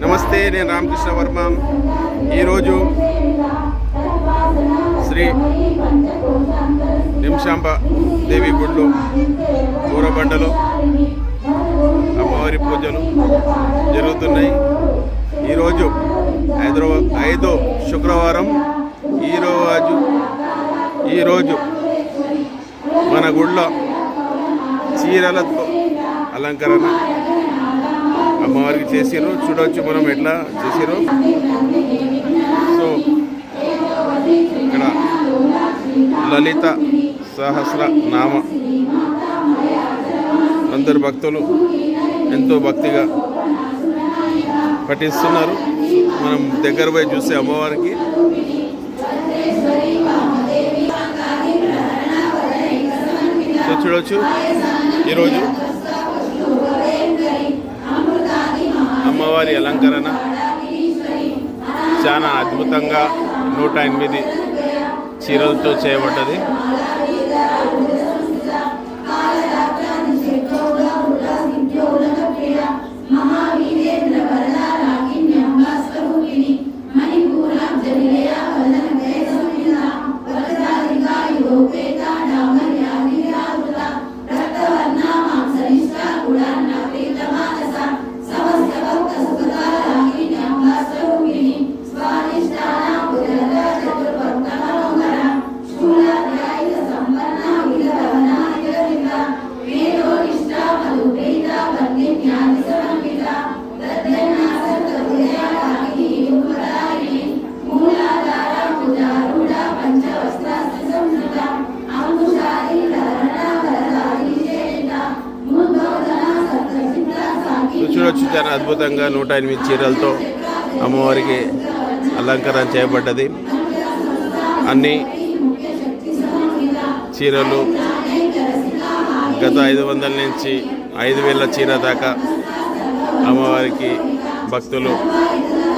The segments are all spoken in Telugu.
నమస్తే, నేను రామకృష్ణ వర్మ. ఈరోజు శ్రీ నిమిషాంబ దేవి గుళ్ళు ఊరబండలో అమ్మవారి పూజలు జరుగుతున్నాయి. ఈరోజు 5వ శుక్రవారం. ఈరోజు మన గుళ్ళో చీరలతో అలంకరణ అమ్మవారికి చేసిర్రు. చూడవచ్చు మనం ఎట్లా చేసిర్రు. సో ఇక్కడ లలిత సహస్ర నామ అందరు భక్తులు ఎంతో భక్తిగా పఠిస్తున్నారు. మనం దగ్గర పోయి చూస్తే అమ్మవారికి చూడవచ్చు. ఈరోజు అమ్మవారి అలంకరణ చాలా అద్భుతంగా 108 చీరలతో చేయబడ్డది. చూడొచ్చు, చాలా అద్భుతంగా 108 చీరలతో అమ్మవారికి అలంకరణ చేయబడ్డది. అన్ని చీరలు గత 500 నుంచి 5000 చీర దాకా అమ్మవారికి భక్తులు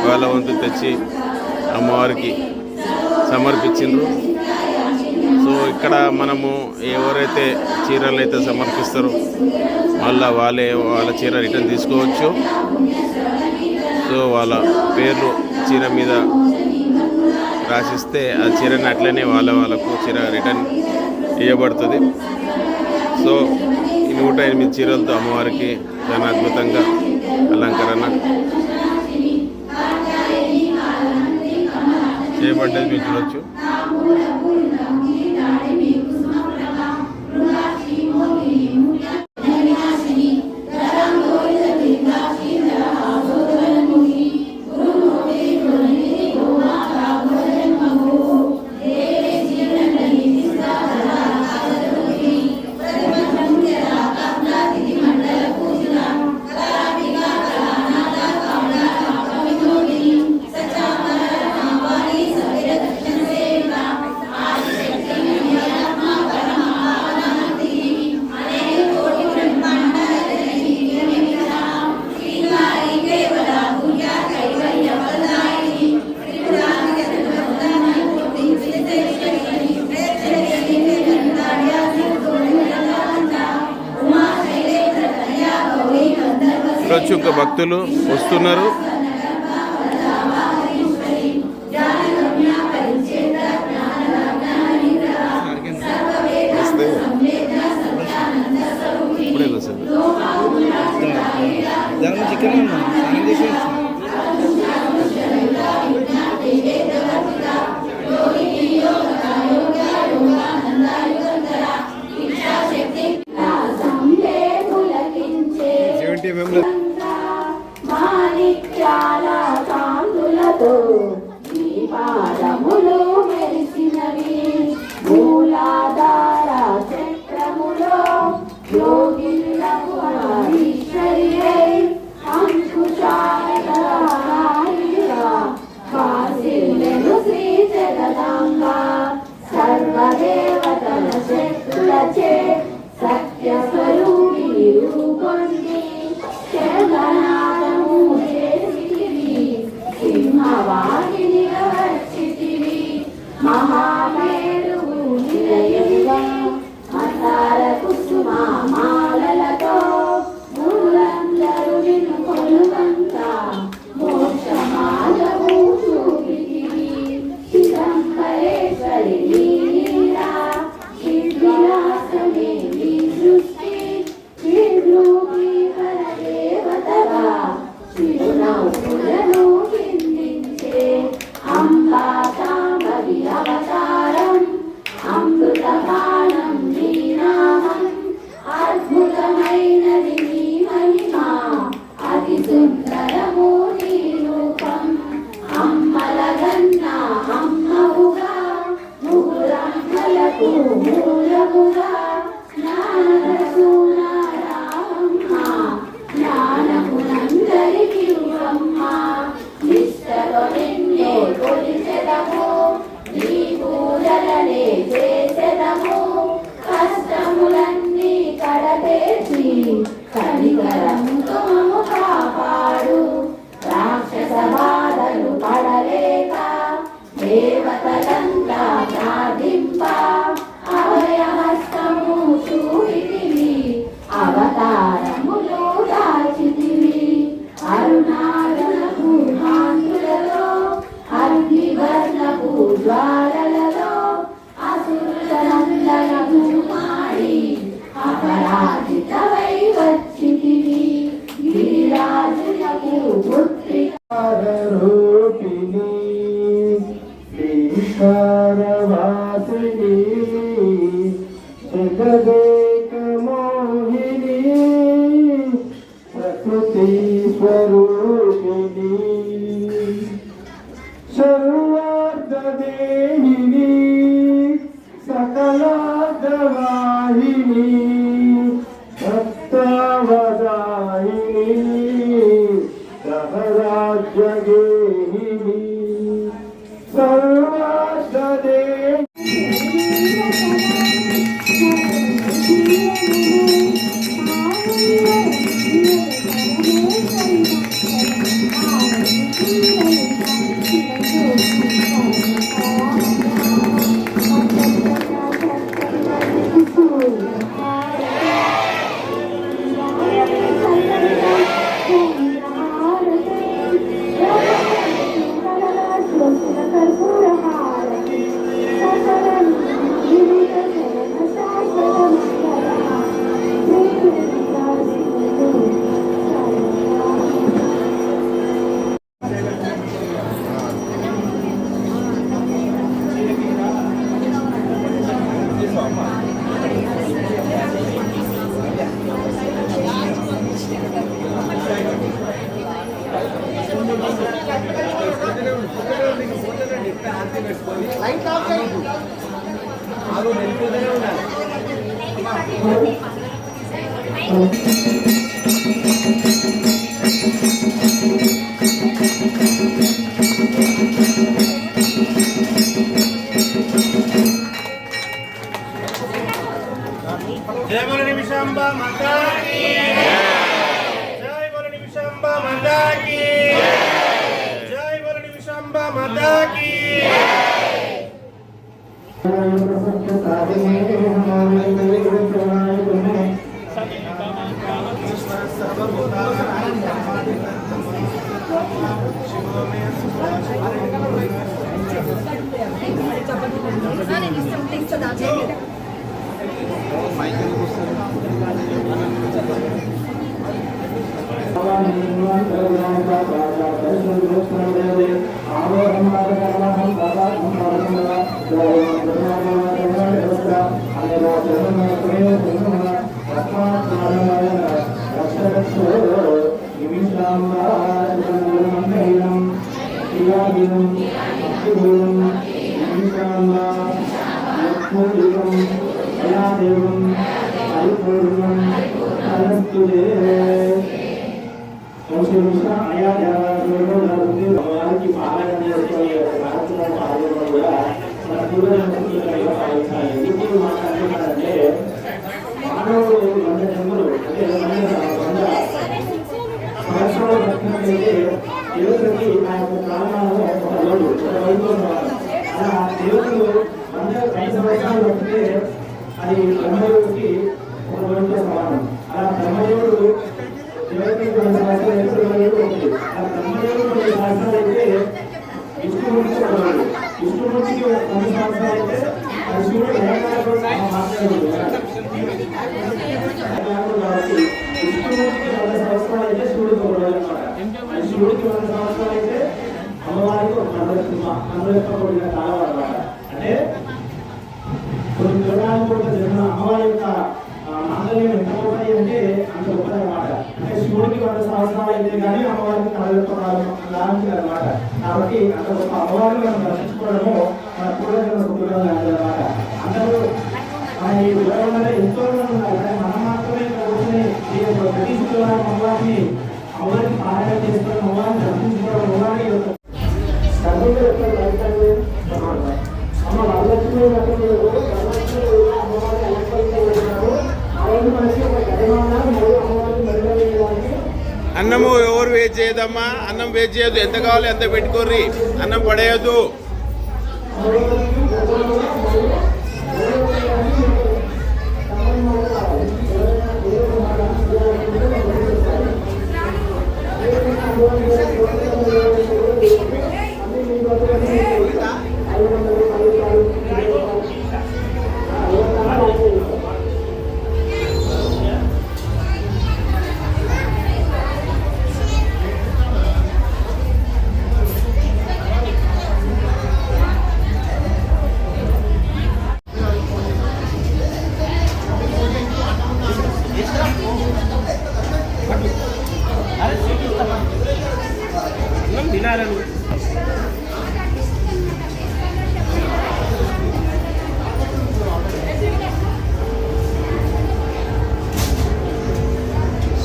వాళ్ళ వంతు తెచ్చి అమ్మవారికి సమర్పించిండ్రు. సో ఇక్కడ మనము ఎవరైతే చీరలు అయితే సమర్పిస్తారో మళ్ళీ వాళ్ళ చీర రిటర్న్ తీసుకోవచ్చు. సో వాళ్ళ పేర్లు చీర మీద రాసిస్తే ఆ చీరని అట్లనే వాళ్ళకు చీర రిటర్న్ ఇవ్వబడుతుంది. సో ఈ 108 చీరలతో అమ్మవారికి చాలా అద్భుతంగా అలంకరణ చేయబడ్డది. మీరు చూడవచ్చు. ఇంకా భక్తులు వస్తున్నారు. చాలా కాంతులతో ఈ పాదములు మెరిసినవి, మూలాధార చక్రములో యోగిలకు ఈశ్వరియై అంకుశాయగా కాశీలను శ్రీ జగదాంబ సర్వదేవతల శక్తులచే సత్య స్వరూపిణి రూపొంది జగన్నాథము చేసితివి, సింహవాహిని వచ్చితివి, మహామేరువు నిలయంగా మతార కుసుమా కనికరంతో కాపాడు రాక్షస బాధలు పడలేక దేవతలంతా ప్రార్థింప అభయహస్తము చూపితివి అవతారములు దాచితివి అరుణారులకు కాంతులలో అగ్నివర్ణపు జ్వాలలలో అసురులందరము మాడి అపరాజితవై వచ్చితివి గిరిరాజులకు పుత్రిక రూపిణి ఈశ్వరవాసిని జగదేక మోహిని ప్రకృతి స్వరూపిణి సర్వార్థదేహిని సకలార్థవాహిని భక్తవదాయిని సహరాజ్యగేహిని సర్వార్థదే जय बोलो निमिषांबा माता की जय बोलो निमिषांबा माता की जय बोलो निमिषांबा माता की మనకి ఒక అన్నము ఎవరు వేస్ట్ చేయదమ్మా, అన్నం వేస్ట్ చేయొద్దు, ఎంత కావాలో ఎంత పెట్టుకోర్రి, అన్నం పడేయద్దు.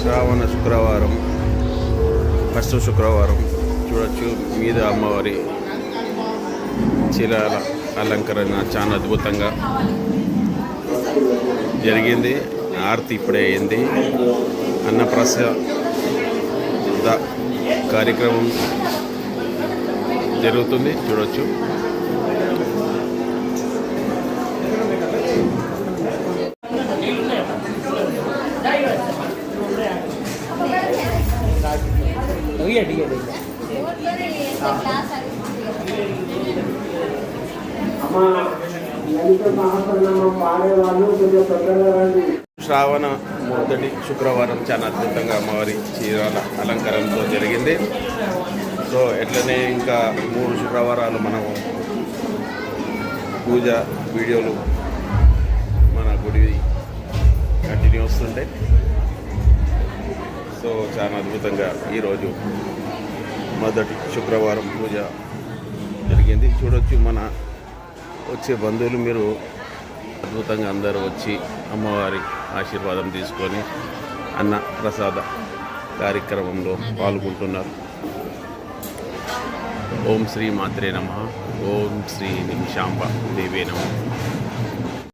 శ్రావణ శుక్రవారం, ఫస్ట్ శుక్రవారం చూడొచ్చు. మీద అమ్మవారి చీరాల అలంకరణ చాలా అద్భుతంగా జరిగింది. ఆరతి ఇప్పుడే అయింది. అన్నప్రసాద కార్యక్రమం జరుగుతుంది చూడొచ్చు. శ్రావణ మొదటి శుక్రవారం చాలా అద్భుతంగా అమ్మవారి చీరాల అలంకరణతో జరిగింది. సో ఎట్లనే ఇంకా 3 శుక్రవారాలు మనము పూజ వీడియోలు మన గుడి కంటిన్యూ వస్తుంటాయి. సో చాలా అద్భుతంగా ఈరోజు మొదటి శుక్రవారం పూజ జరిగింది చూడొచ్చు. మన వచ్చే బంధువులు మీరు అద్భుతంగా అందరూ వచ్చి అమ్మవారి ఆశీర్వాదం తీసుకొని అన్న ప్రసాద కార్యక్రమంలో పాల్గొంటున్నారు. ఓం శ్రీ మాత్రే నమః. ఓం శ్రీ నిమిషాంబ దేవే నమః.